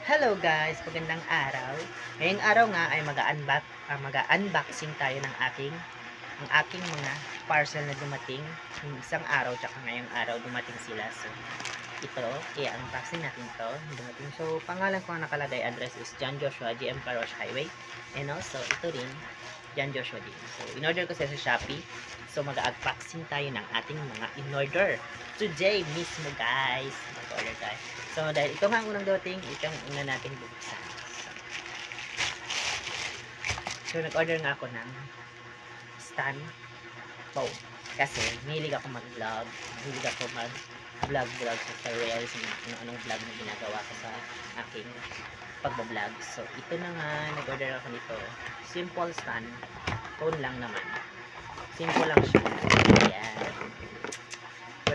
Hello guys, magandang araw. Ngayong araw nga ay mag-unboxing tayo ng ang aking mga parcel na dumating. Yung isang araw tsaka ngayong araw dumating sila. So, ito, i-unboxing natin to. Dumating. So, pangalan ko ang nakalagay, address is John Joshua, GM Carosh Highway. And also, ito rin, John Joshua din. So, in-order ko sa Shopee. So, mag-unboxing tayo ng ating mga in-order. Today mismo guys. Mag-order tayo. So, dahil ito nga ang unang dating, ito ang una natin bubuksan. So, nag-order nga ako ng stand phone. Kasi, mahilig ako mag-vlog. Mahilig ako mag-vlog sa reels. Ano-anong vlog na ginagawa ko sa aking pagbablog. So, ito na nga, nag-order ako nito. Simple stand phone lang naman. Simple lang siya. Ayan.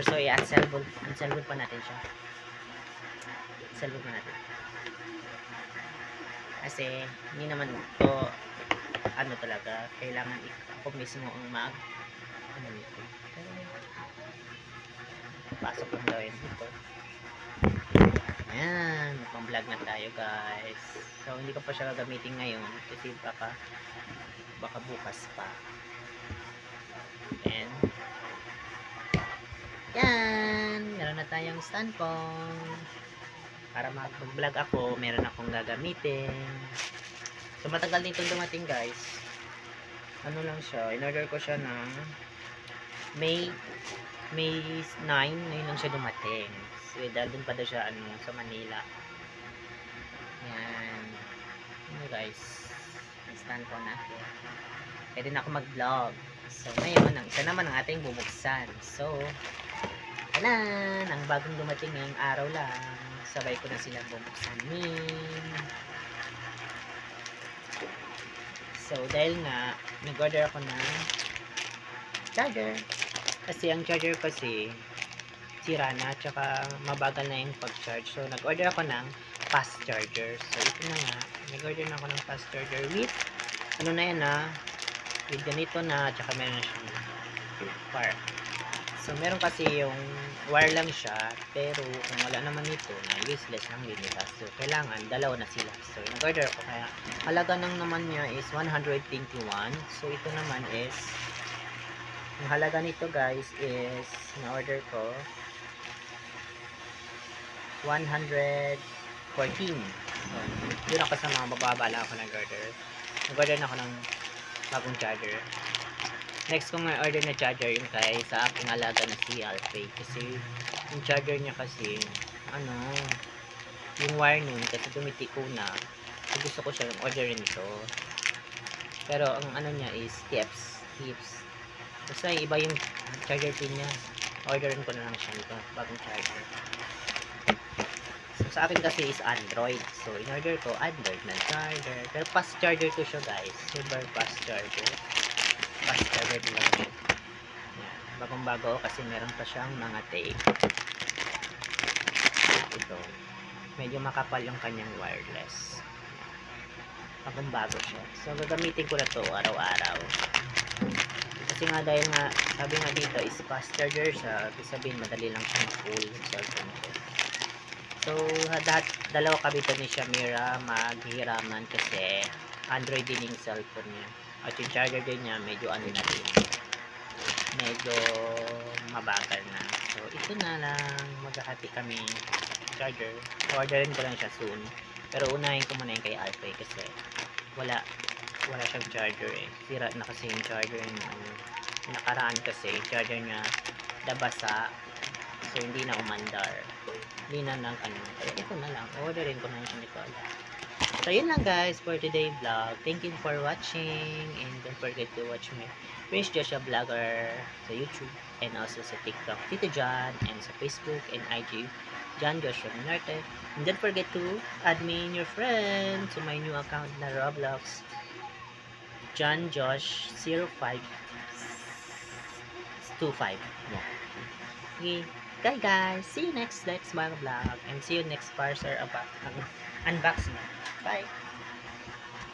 So, i-unselboard pa natin siya. Unselboard pa natin. Kasi, hindi naman ito, ano talaga, kailangan ako mismo ang ano nito. Pasok lang gawin dito. Ayan, pang vlog na tayo guys. So, hindi ko pa siya gagamitin ngayon kasi baka bukas pa. And, yan, meron na tayong stand phone. Para mag-vlog ako, meron akong gagamitin. So, matagal din itong dumating guys. Ano lang siya, in-order ko siya ng May 9, ngayon lang siya dumating. So, dahil dun pa daw siya sa Manila. Yan. Ano guys, stand phone natin. Pwede na ako mag-vlog. So, ngayon, isa naman ang ating bubuksan. So, ayan, ang bagong dumating ngayong araw lang. Sabay ko na silang bubuksanin. So, dahil nga, nag-order ako ng charger. Kasi ang charger kasi, sira na, tsaka mabagal na yung pag-charge. So, nag-order ako ng fast charger. So, ito na nga, nag-order na ako ng fast charger with, ano na yan with ganito na, tsaka meron na siyang wire. So, meron kasi yung wire lang siya, pero kung wala naman ito, na useless lang din nila. So, kailangan, dalawa na sila. So, nag-order ko, kaya halaga nang naman niya is 121. So, ito naman is, yung halaga nito guys is, na-order ko, 114. So, yun ako sa mga mababala ako nag-order. Nag-order na ako ng bagong charger. Next kong order na charger yung sa aking alaga na si Alfred. Kasi yung charger niya kasi yung wire nun kasi tumitiko na. So, gusto ko siya orderin ito. Pero ang niya is tips. Basta iba yung charger pin niya. Orderin ko na lang siya nito. Bagong charger. So, sa akin kasi is Android. So, in-order ko Android na charger. Pero fast charger to siya guys. Super fast charger. Fast charger din lang siya. Bagong bago kasi meron pa siyang mga tape. Ito. Medyo makapal yung kanyang wireless. Bagong bago siya. So, gagamitin ko na to araw-araw. Kasi nga dahil nga, sabi nga dito is fast charger siya. Ibig sabihin, madali lang siya ma-full yung cellphone ko. So, dalawa kabitan ni Shamira maghihiraman kasi Android din yung cellphone niya. At yung charger din niya, medyo na din. Medyo mabagal na. So, ito na lang. Maghahati kami charger. Orderin ko lang siya soon. Pero unahin ko muna yung kay Alfred kasi wala siyang charger eh. Sira na kasi yung charger niya. Nakaraan kasi yung charger niya nabasa. So, hindi na umandar. Hindi na lang Kaya ito na lang. Orderin ko na yung nito. So, yun lang guys for today vlog. Thank you for watching. And don't forget to watch my Prince Joshua Vlogger sa YouTube. And also sa TikTok, Tito John. And sa Facebook and IG, John Joshua Minarte. And don't forget to add me in your friend to my new account na Roblox. John Josh 0525. Yeah. Okay. Bye guys. See you next vlog. And see you next parcel unboxing. Bye.